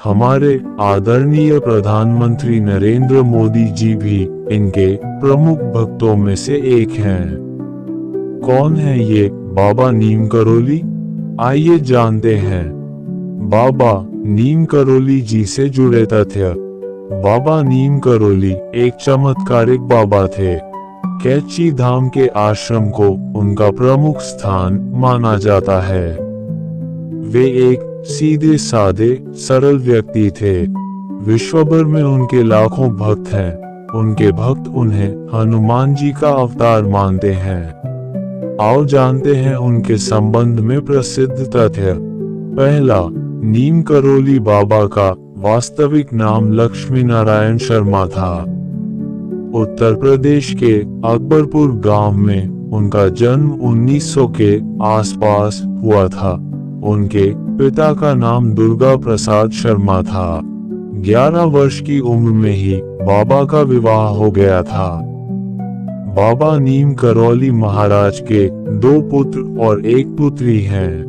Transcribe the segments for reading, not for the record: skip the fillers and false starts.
हमारे आदरणीय प्रधानमंत्री नरेंद्र मोदी जी भी इनके प्रमुख भक्तों में से एक हैं। कौन है ये बाबा नीम करोली? आइए जानते हैं बाबा नीम करोली जी से जुड़े तथ्य। बाबा नीम करोली एक चमत्कारिक बाबा थे। कैची धाम के आश्रम को उनका प्रमुख स्थान माना जाता है। वे एक सीधे साधे सरल व्यक्ति थे। विश्व भर में उनके लाखों भक्त हैं। उनके भक्त उन्हें हनुमान जी का अवतार मानते हैं। आओ जानते हैं उनके संबंध में प्रसिद्ध तथ्य। पहला, नीम करोली बाबा का वास्तविक नाम लक्ष्मी नारायण शर्मा था। उत्तर प्रदेश के अकबरपुर गांव में उनका जन्म 1900 के आसपास हुआ था। उनके पिता का नाम दुर्गा प्रसाद शर्मा था। 11 वर्ष की उम्र में ही बाबा का विवाह हो गया था। बाबा नीम करोली महाराज के 2 पुत्र और 1 पुत्री हैं।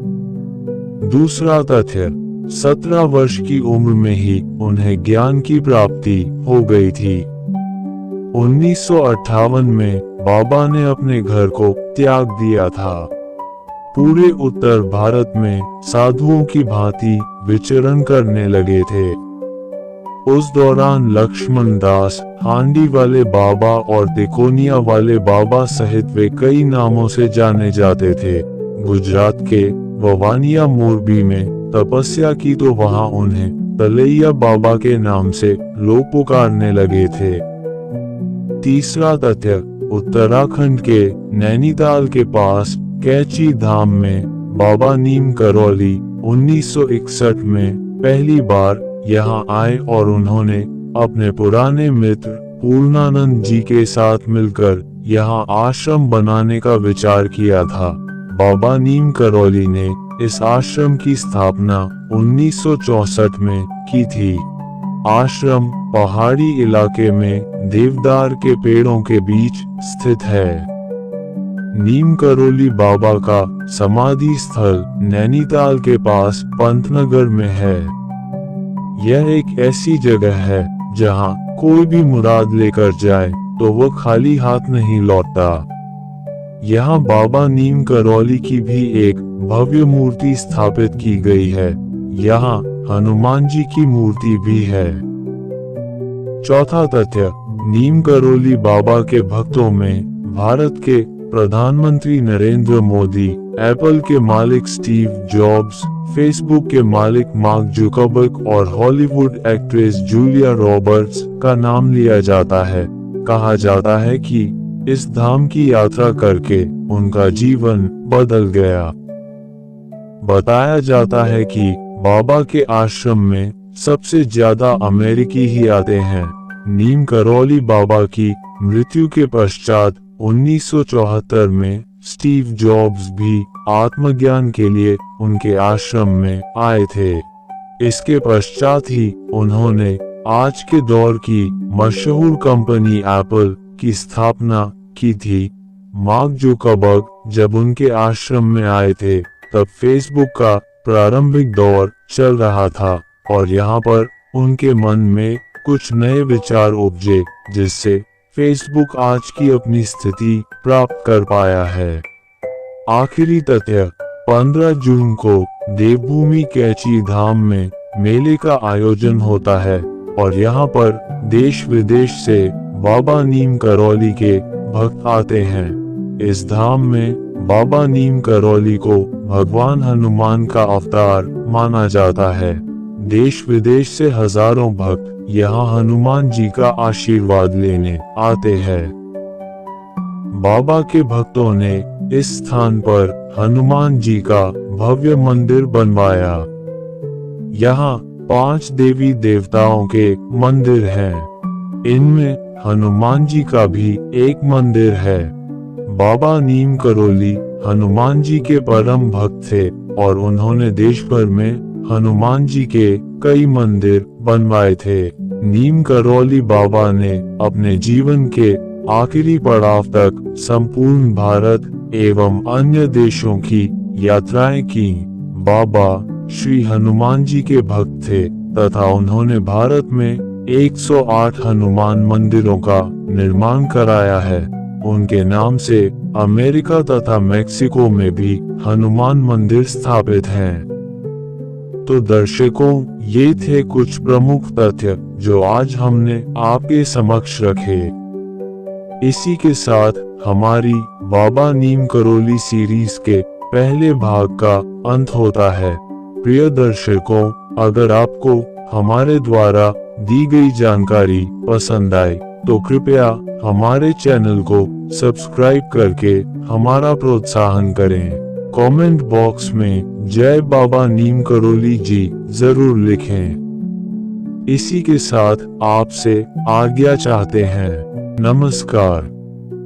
दूसरा तथ्य, 17 वर्ष की उम्र में ही उन्हें ज्ञान की प्राप्ति हो गई थी। 1958 में बाबा ने अपने घर को त्याग दिया था। पूरे उत्तर भारत में साधुओं की भांति विचरण करने लगे थे। उस दौरान लक्ष्मण दास, हांडी वाले बाबा और तिकोनिया वाले बाबा सहित वे कई नामों से जाने जाते थे। गुजरात के ववानिया मोरबी में तपस्या की तो वहां उन्हें तलैया बाबा के नाम से लोग पुकारने लगे थे। तीसरा तथ्य, उत्तराखंड के नैनीताल के पास कैची धाम में बाबा नीम करोली 1961 में पहली बार यहाँ आए और उन्होंने अपने पुराने मित्र पूर्णानंद जी के साथ मिलकर यहाँ आश्रम बनाने का विचार किया था। बाबा नीम करोली ने इस आश्रम की स्थापना 1964 में की थी। आश्रम पहाड़ी इलाके में देवदार के पेड़ों के बीच स्थित है। नीम करोली बाबा का समाधि स्थल नैनीताल के पास पंतनगर में है। यह एक ऐसी जगह है जहां कोई भी मुराद लेकर जाए तो वो खाली हाथ नहीं लौटता। यहाँ बाबा नीम करोली की भी एक भव्य मूर्ति स्थापित की गई है। यहाँ हनुमान जी की मूर्ति भी है। चौथा तथ्य, नीम करोली बाबा के भक्तों में भारत के प्रधानमंत्री नरेंद्र मोदी, एप्पल के मालिक स्टीव जॉब्स, फेसबुक के मालिक मार्क जुकरबर्ग और हॉलीवुड एक्ट्रेस जूलिया रॉबर्ट्स का नाम लिया जाता है। कहा जाता है कि इस धाम की यात्रा करके उनका जीवन बदल गया। बताया जाता है कि बाबा के आश्रम में सबसे ज्यादा अमेरिकी ही आते हैं। नीम करोली बाबा की मृत्यु के पश्चात 1974 में स्टीव जॉब्स भी आत्मज्ञान के लिए उनके आश्रम में आए थे। इसके पश्चात ही उन्होंने आज के दौर की मशहूर कंपनी एप्पल की स्थापना की थी। मार्क जुकरबर्ग जब उनके आश्रम में आए थे तब फेसबुक का प्रारंभिक दौर चल रहा था और यहाँ पर उनके मन में कुछ नए विचार उपजे जिससे फेसबुक आज की अपनी स्थिति प्राप्त कर पाया है। आखिरी तथ्य, 15 जून को देवभूमि कैची धाम में मेले का आयोजन होता है और यहाँ पर देश विदेश से बाबा नीम करोली के भक्त आते हैं। इस धाम में बाबा नीम करोली को भगवान हनुमान का अवतार माना जाता है। देश विदेश से हजारों भक्त यहाँ हनुमान जी का आशीर्वाद लेने आते हैं। बाबा के भक्तों ने इस स्थान पर हनुमान जी का भव्य मंदिर बनवाया। यहाँ 5 देवी देवताओं के मंदिर हैं। इनमें हनुमान जी का भी एक मंदिर है। बाबा नीम करोली हनुमान जी के परम भक्त थे और उन्होंने देश भर में हनुमान जी के कई मंदिर बनवाए थे। नीम करोली बाबा ने अपने जीवन के आखिरी पड़ाव तक संपूर्ण भारत एवं अन्य देशों की यात्राएं की। बाबा श्री हनुमान जी के भक्त थे तथा उन्होंने भारत में 108 हनुमान मंदिरों का निर्माण कराया है। उनके नाम से अमेरिका तथा मेक्सिको में भी हनुमान मंदिर स्थापित हैं। तो दर्शकों, ये थे कुछ प्रमुख तथ्य जो आज हमने आपके समक्ष रखे। इसी के साथ हमारी बाबा नीम करौली सीरीज के पहले भाग का अंत होता है। प्रिय दर्शकों, अगर आपको हमारे द्वारा दी गई जानकारी पसंद आए तो कृपया हमारे चैनल को सब्सक्राइब करके हमारा प्रोत्साहन करें। कमेंट बॉक्स में जय बाबा नीम करौली जी जरूर लिखें। इसी के साथ आपसे आज्ञा चाहते हैं। नमस्कार।